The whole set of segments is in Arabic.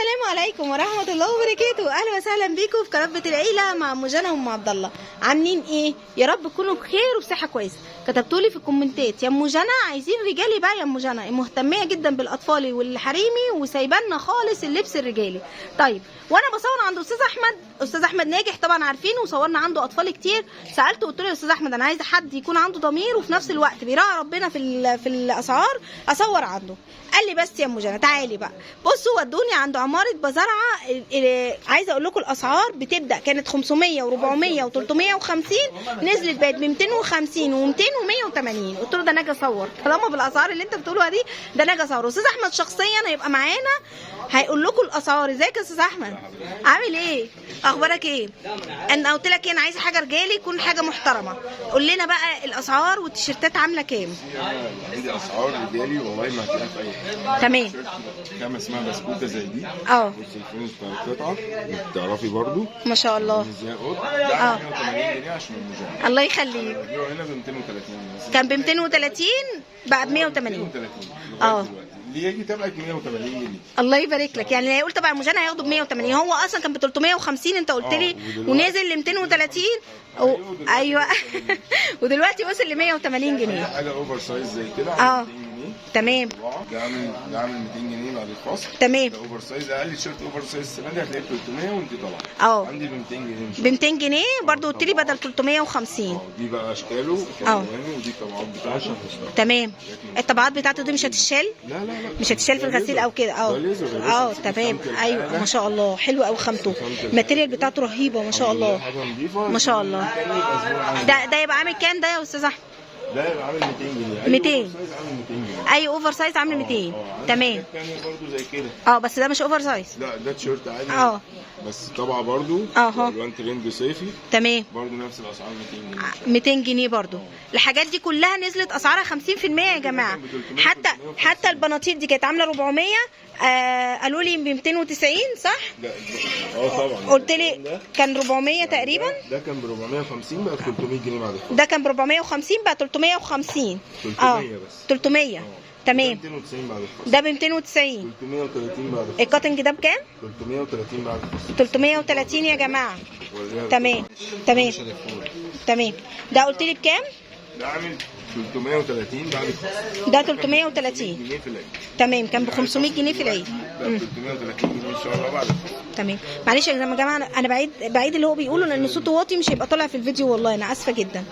السلام عليكم ورحمة الله وبركاته. أهلا وسهلا بيكم في قناة بيت العيلة مع أم جنى وأم عبد الله. عاملين إيه؟ يا رب تكونوا بخير وبصحة كويسة. كتبتولي في الكومنتات يا أم جنى عايزين رجالي بقى. يا أم جنى مهتمية جدا بالأطفال والحريمي وسايبانا خالص اللبس الرجالي. طيب وأنا بصور عند أستاذ أحمد ناجح طبعا عارفينه، وصورنا عنده أطفال كتير. سألته قلت له يا أستاذ أحمد أنا عايزة حد يكون عنده ضمير وفي نفس الوقت بيراعي ربنا في الأسعار أصور عنده. قال لي بس يا أم جنى تعالي بقى بصوا ودوني عند عمارة بزرعة. عايزه اقول لكم الاسعار بتبدا كانت 500 و400 و350 نزلت بقت ب 250 و200 و180. قلت له ده انا اجي اصور طالما بالاسعار اللي انت بتقولوها دي، ده انا اجي اصور. استاذ احمد شخصيا هيبقى معانا هيقول لكم الاسعار. ازيك يا استاذ احمد؟ عامل ايه؟ اخبارك ايه؟ انا قلت لك انا عايزه حاجه رجالي يكون حاجه محترمه. قول لنا بقى الاسعار والتيشيرتات عامله كام؟ عندي اسعار رجالي والله ما هتلاقيها في اي حته. تمام. خامه اسمها بسكوته زي دي. اه بصي الفينش بتاع القطعه بتعرفي برضو ما شاء الله. ازاي قط ده 180 جنيه عشان المجمع. الله يخليك. بيبيعوا هنا ب 230 كان ب 230 بقى ب 180. اه اللي يجي تبعك 180 جنيه. الله يبارك لك. يعني اللي هيقول تبع المجنى هياخده ب 180. هو اصلا كان ب 350 انت قلت لي ونزل ل 230. ايوه ودلوقتي وصل ل 180 جنيه. حاجه اوفر سايز زي كده تمام. ده عامل 200 جنيه بعد الفصل. تمام. ده اوفر سايز اقل تيشيرت اوفر سايز السنه دي هتلاقيه ب 300 وانت طالعه. عندي ب 200 جنيه. ب 200 جنيه برضه قلت لي بدل 350. دي بقى اشكاله ودي الطبعات بتاعته. تمام. الطبعات بتاعته دي مش هتشال؟ لا مش هتشال في الغسيل او كده. تمام. ايوه ما شاء الله حلو قوي خامته. الماتيريال بتاعته رهيبه ما شاء الله. ما شاء الله. ده يبقى عامل كام ده يا استاذ احمد؟ ده يبقى عامل 200 جنيه. 200. اي اوفر سايز عامل 200. تمام. الثانيه برضه زي كده. بس ده مش اوفر سايز. لا ده تيشيرت عادي. بس طبعا برضه الوان ترند صيفي. تمام. برضه نفس الاسعار 200 جنيه. 200 جنيه برضه. الحاجات دي كلها نزلت اسعارها 50% يا جماعه. حتى البناطيل دي كانت عامله 400 قالوا لي ب 290 صح؟ طبعا. قلت لي كان 400 تقريبا. ده كان ب 450 بقى 300 جنيه بعد الفصل. ده كان ب 450 بقى 350. 300 بس. 300. تمام. 290 بعد الفصل. ده ب 290. 330 بعد الفصل. الكاتنج ده بكام؟ 330 بعد الفصل. 330 يا جماعه. تمام. ده قلت لي بكام؟ ده عامل 330 بعد الفصل. ده 330 جنيه في العيد. تمام. كان ب 500 جنيه في العيد. 330 جنيه ان شاء الله بعد الفصل. تمام. معلش يا جماعه انا بعيد اللي هو بيقوله لان صوته واطي مش هيبقى طالع في الفيديو والله انا اسفه جدا.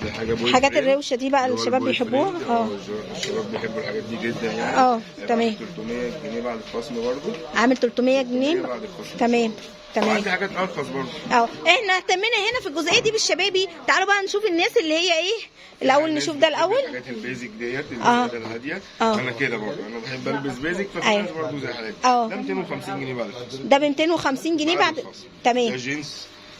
ده حاجات الروشه دي بقى الشباب بيحبوها. الشباب بيحبوا الحاجات دي جدا يعني. تمام. 300 جنيه بعد الفصل برضه. عامل 300 جنيه بعد الفصل. تمام. عندي حاجات ارخص برضه. احنا اهتمينا هنا في الجزئيه دي بالشبابي. تعالوا بقى نشوف الناس اللي هي ايه الاول. نشوف ده الاول. الحاجات البيزك ديت الحاجات الهاديه. انا كده برضه انا بحب البس بيزك فبالناس برضه زي حالاتي. ده 250 جنيه بعد الفصل. ده ب 250 جنيه بعد تمام. ده جينز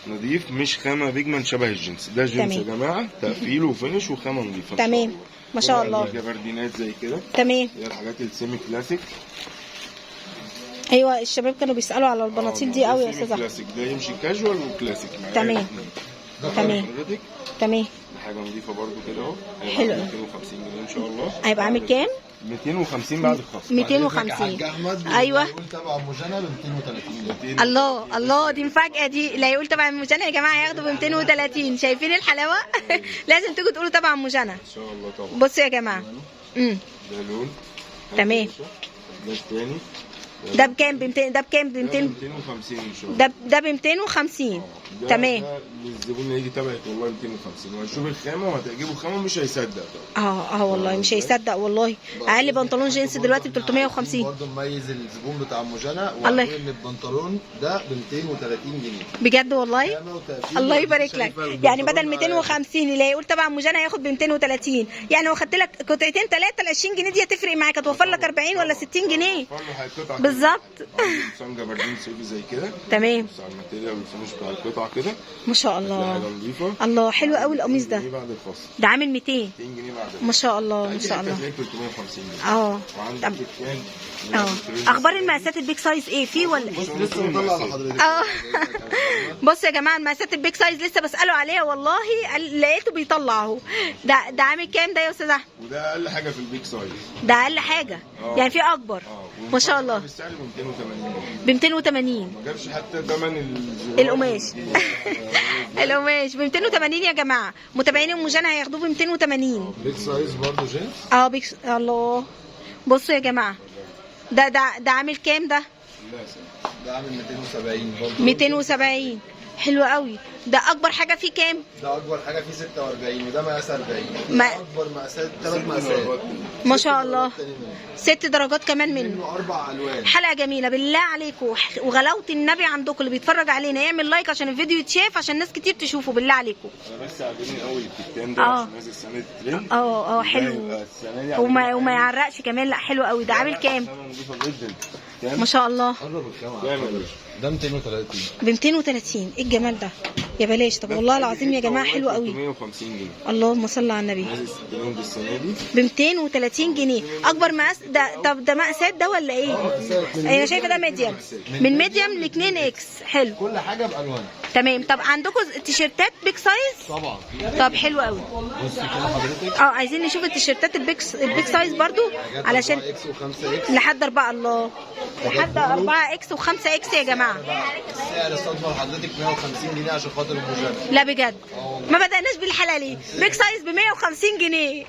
نظيف مش خامه بيجمنت شبه الجينز. ده جينز يا جماعه تقفيل وفينش وخامه نظيفه. تمام ما شاء الله. جبردينات زي كده. تمام. هي الحاجات السيمي كلاسيك. ايوه الشباب كانوا بيسالوا على البناطيل دي قوي يا استاذ احمد. كلاسيك ده يمشي كاجوال وكلاسيك. تمام. حاجه نظيفه برضو كده اهو. حلو. 250 جنيه ان شاء الله. هيبقى عامل كام؟ 250 بعد الخصم. 250. ايوه. يقول تبع ام جنى ب 230. الله دي مفاجاه دي. اللي هيقول تبع ام جنى يا جماعه هياخدوا ب 230. شايفين الحلاوه؟ لازم تيجوا تقولوا تبع ام جنى ان شاء الله. طبعا بصوا يا جماعه. ده لون. تمام. ده الثاني. ده بكام؟ ب 200. ده بكام؟ ب 250 ان شاء الله. ده ب 250. تمام. الزبون اللي يجي تبعك والله 250 وهيشوف الخامه وهتعجبه خامه مش هيصدق طبعا. والله مش هيصدق والله. اقل بنطلون جينز دلوقتي ب 350. برضه مميز الزبون بتاع ام جنى وقال ان البنطلون ده ب 230 جنيه. بجد والله؟ الله يبارك لك. يعني بدل 250 اللي هيقول تبع ام جنى هياخد ب 230. يعني لو خدت لك قطعتين ثلاثه ال 20 جنيه دي هتفرق معاك هتوفر لك 40 ولا 60 جنيه بالظبط. قمصان جبردين صيفي زي كده. تمام. بص على الماتيريال والفينش بتاع القطعه كده ما شاء الله. حاجه نظيفه. الله حلو قوي القميص ده. بعد الفصل. ده عامل 200 جنيه بعد الفصل. ما شاء الله ما شاء الله. 350 جنيه. وعندك اخبار المقاسات البيج سايز ايه فيه ولا لسه مطلع لحضرتك. بصوا يا جماعه المقاسات البيج سايز لسه بساله عليها والله لقيته بيطلع اهو. ده عامل كام ده يا استاذ احمد؟ وده اقل حاجه في البيج سايز. ده اقل حاجه. يعني في اكبر ما شاء الله. سعر ب 280 ب 280. ما جابش حتى ثمن القماش. القماش ب 280 يا جماعه. متابعين ام جنى هياخدوه ب 280. بيج سايز برضه جينز. بيج. الله. بصوا يا جماعه، ده عامل كام ده؟ ده عامل 270 برضه. 270 حلو قوي. ده اكبر حاجه فيه كام؟ ده اكبر حاجه فيه 46 وده مقاس 40. اكبر مقاسات 3 مقاسات ما شاء الله. 6 درجات كمان منه. 4 الوان. حلقه جميله بالله عليكم، وغلاوه النبي عندكم اللي بيتفرج علينا يعمل لايك عشان الفيديو يتشاف، عشان ناس كتير تشوفه بالله عليكم. انا بس عاجبني قوي الكتان ده عشان نازل السنه دي ترند. حلو. وما يعرقش كمان. لا حلو قوي. ده عامل كام؟ ما شاء الله. ده 230. ب 230. ايه الجمال ده يا بلاش. طب والله العظيم يا جماعه حلو قوي. 150 جنيه. اللهم صل على النبي. ب 230 جنيه. اكبر مقاس ده. طب ده مقاسات ده ولا ايه؟ انا شايفه ده ميديم. من ميديم ل 2 اكس. حلو. كل حاجه بالوان. تمام. طب عندكم التيشيرتات بيج سايز؟ طبعا. طب حلو قوي. بصي كده حضرتك. عايزين نشوف التيشيرتات البيج سايز برضو علشان اكس و5 اكس لحد 4. الله. لحد 4 اكس و5 اكس يا جماعه. السعر الصدمه لحضرتك 150 جنيه عشان خاطر المجرد. لا بجد ما بدأناش بالحلالي. بيج سايز ب 150 جنيه.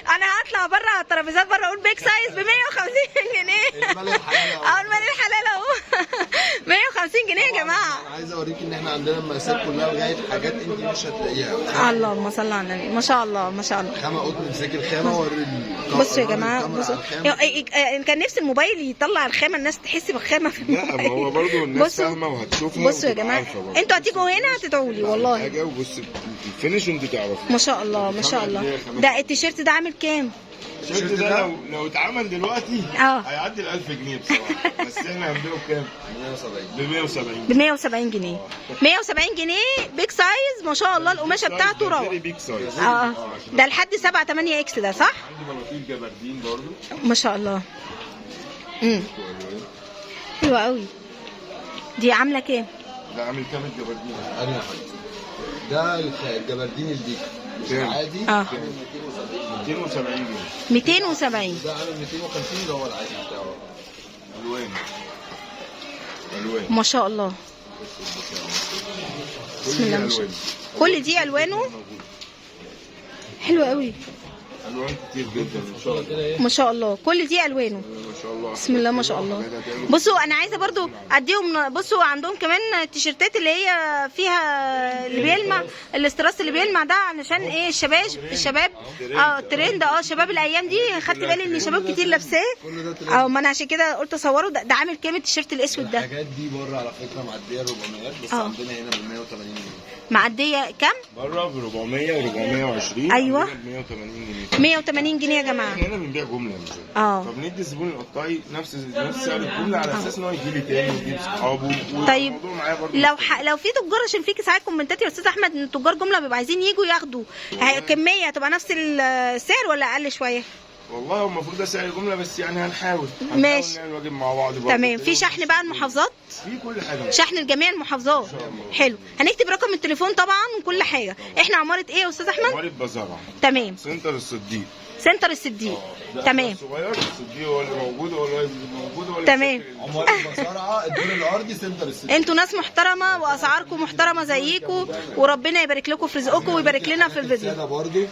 انا هطلع بره على الترابيزات بره اقول بيج سايز ب 150 جنيه. المال الحلال اهو. المال الحلال اهو. 150 جنيه يا جماعه. انا عايز اوريك ان احنا عندنا المقاسات كلها لغايه حاجات انت مش هتلاقيها. اللهم صل على النبي. ما شاء الله ما شاء الله. خامه قطن. امسكي الخامه وري. بصوا يا جماعه بصوا. كان نفسي الموبايل يطلع الخامه الناس تحس بالخامه في الموبايل. لا ما هو برضه الناس فاهمه وهتشوفها. بصوا يا جماعه انتوا هتيجوا هنا هتدعوا لي والله. حاجه وبص الفينش وانت تعرفي. ما شاء الله ما شاء الله. ده التيشيرت ده عامل كام؟ التيشيرت ده لو اتعمل دلوقتي هيعدي ال 1000 جنيه بصراحه. بس احنا هنبيعه بكام؟ ب 170. ب 170 جنيه. 170 جنيه بيج سايز. ما شاء الله. القماشه بتاعته روعه. ده لحد 7 8 اكس ده صح؟ عندي بناطيل جبردين برضه. ما شاء الله. حلوه قوي. دي عامله كام؟ ده عامل كام الجبردين؟ انا ده الجبردين البيك العادي. 270 جنيه. 270. ده عامل 250 اللي هو العادي بتاعه. الوان. ما شاء الله. بسم الله ما شاء الله. كل دي الوانه حلوه قوي. الوان كتير جدا ما شاء الله. ما شاء الله. كل دي الوانه ما شاء الله. بسم الله ما شاء الله. بصوا انا عايزه برضو اديهم. بصوا عندهم كمان التيشيرتات اللي هي فيها اللي بيلمع الاستراس اللي بيلمع ده علشان ايه الشباب الترند. الشباب الايام دي خدت بالي ان شباب كتير لابساه. ما انا عشان كده قلت اصوره. ده عامل كام التيشيرت الاسود ده؟ الحاجات دي بره على فكره معديه 400 بس عندنا هنا ب 180 جنيه. معديه كام؟ بره ب 400 و 420. ايوه ب 180 جنيه. 180 جنيه يا جماعه. احنا هنا بنبيع جمله مش فبندي الزبون القطاعي نفس سعر الجمله على اساس ان هو يجي لي تاني ويجيب صحابه. طيب لو في تجار، عشان في ساعات كومنتات يا استاذ احمد ان تجار جمله بيبقوا عايزين يجوا ياخدوا كميه هتبقى نفس السعر ولا اقل شويه؟ والله هو المفروض ده سعر جمله بس يعني هنحاول ماشي نعمل واجب مع بعض برضه. تمام. في شحن بقى المحافظات؟ في كل حاجه. شحن لجميع المحافظات. حلو. هنكتب رقم التليفون طبعا وكل حاجه. احنا عماره ايه يا استاذ احمد؟ عماره بزرعه. تمام. سنتر الصديق. سنتر الصديق. تمام. الصغير الصديق هو اللي موجود هو اللي موجود هو اللي تمام. عماره بزرعه الدور الارضي سنتر الصديق. انتوا ناس محترمه واسعاركم محترمه زيكم وربنا يبارك لكم في رزقكم ويبارك لنا في الفيديو.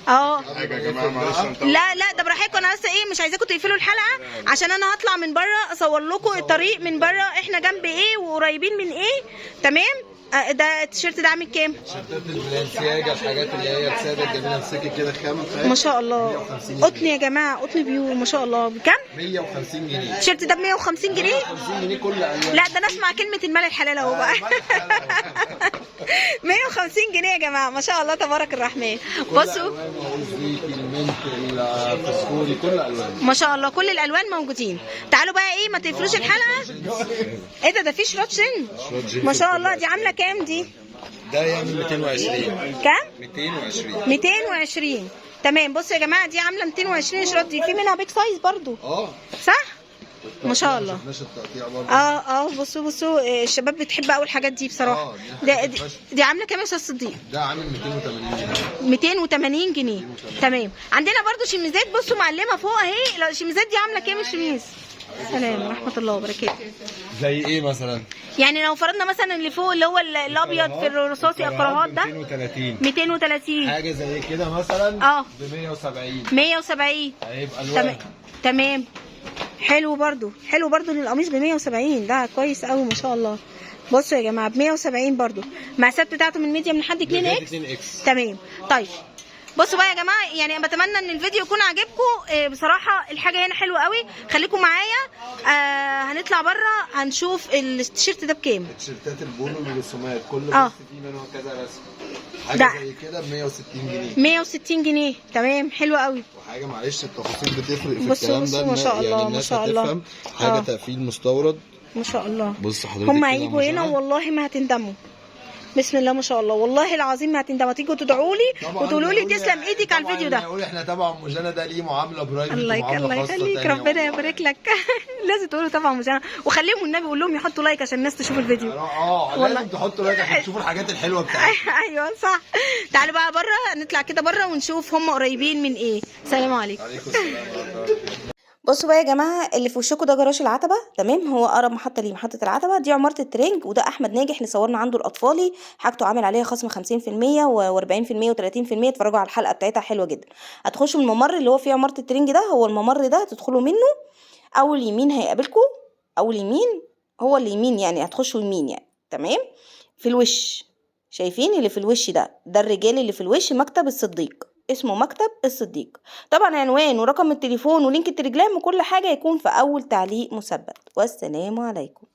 حاجه يا جماعه معلش. لا ده براحتكم. انا بس مش عايزاكم تقفلوا الحلقه عشان انا هطلع من بره اصور لكم الطريق من بره احنا جنب ايه وقريبين من ايه. تمام. ده التيشيرت ده عامل كام؟ تيشيرتات البلانسياجا الحاجات اللي هي الساده الجميله امسكي كده خامه ما شاء الله. قطن يا جماعه. قطن بيور ما شاء الله. بكام؟ 150 جنيه. التيشيرت ده ب 150 جنيه؟ 150 جنيه كل الوان. لا ده انا اسمع كلمه المال الحلال اهو بقى. 150 جنيه يا جماعه ما شاء الله تبارك الرحمن. بصوا الفسفوري كل الالوان ما شاء الله. كل الالوان موجودين. تعالوا بقى ايه ما تقفلوش الحلقه. ايه ده في شراط شن ما شاء الله. دي عامله كام دي؟ ده يعمل 220. كام؟ 220. 220. تمام. بصوا يا جماعه دي عامله 220 شراط. دي في منها بيج سايز برضو صح؟ ما شاء الله. بصوا الشباب بتحب قوي الحاجات دي بصراحه. دي عامله كام يا استاذ صديق؟ ده عامل 280 جنيه. 280 جنيه. تمام. عندنا برضو شميزات. بصوا معلمه فوق اهي. الشميزات دي عامله كام الشميز؟ السلام ورحمه الله وبركاته. زي ايه مثلا؟ يعني لو فرضنا مثلا اللي فوق اللي هو الابيض في الرصاصي الكراهات ده 230 حاجه زي كده مثلا ب 170 هيبقى الورق. تمام. حلو برضو للقميص ب 170، ده كويس قوي ما شاء الله. بصوا يا جماعه ب 170 برضو، المقاسات بتاعته من ميديم لحد 2 اكس. تمام. طيب بصوا بقى يا جماعه، يعني بتمنى ان الفيديو يكون عاجبكم. بصراحه الحاجه هنا حلوه قوي، خليكم معايا. هنطلع بره هنشوف التيشيرت ده بكام. التيشيرتات البولو والرسومات كل بص فيه منه كذا رسم، حاجه زي كده ب 160 جنيه. 160 جنيه تمام، حلو قوي. وحاجه معلش التفاصيل بتفرق في بصوا الكلام ده، ما شاء الله يعني ما شاء الله. حاجه تقفيل مستورد ما شاء الله. بص حضرتك هم هيجوا هنا والله ما هتندموا، بسم الله ما شاء الله، والله العظيم ما هتندموا. تيجوا تدعوا لي وتقولوا لي تسلم ايدك على الفيديو ده. نقول احنا طبعا ام جنى ده ليه معامله برايفت، الله يخليك، ربنا يبارك لك. لازم تقولوا طبعا ام جنى، وخليهم والنبي قول لهم يحطوا لايك عشان الناس تشوف الفيديو. لازم تحطوا لايك عشان تشوفوا الحاجات الحلوه بتاعتنا. ايوه صح. تعالوا بقى بره، نطلع كده بره ونشوف هم قريبين من ايه. السلام عليكم. وعليكم السلام ورحمه الله. بصوا بقى يا جماعه، اللي في وشكم ده جراج العتبه، تمام. هو اقرب محطه ليه محطه العتبه دي، عماره الترنج. وده احمد ناجح اللي صورنا عنده الاطفالي، حاجته عامل عليها خصم 50% و40% و30%. اتفرجوا على الحلقه بتاعتها حلوه جدا. هتخشوا من الممر اللي هو فيه عماره الترنج ده، هو الممر ده تدخلوا منه اول يمين هيقابلكم، اول يمين هو اليمين يعني، هتخشوا يمين يعني، تمام. في الوش شايفين اللي في الوش ده الرجال اللي في الوش مكتب الصديق، اسمه مكتب الصديق. طبعا عنوان ورقم التليفون ولينك التليجرام وكل حاجة يكون في أول تعليق مثبت. والسلام عليكم.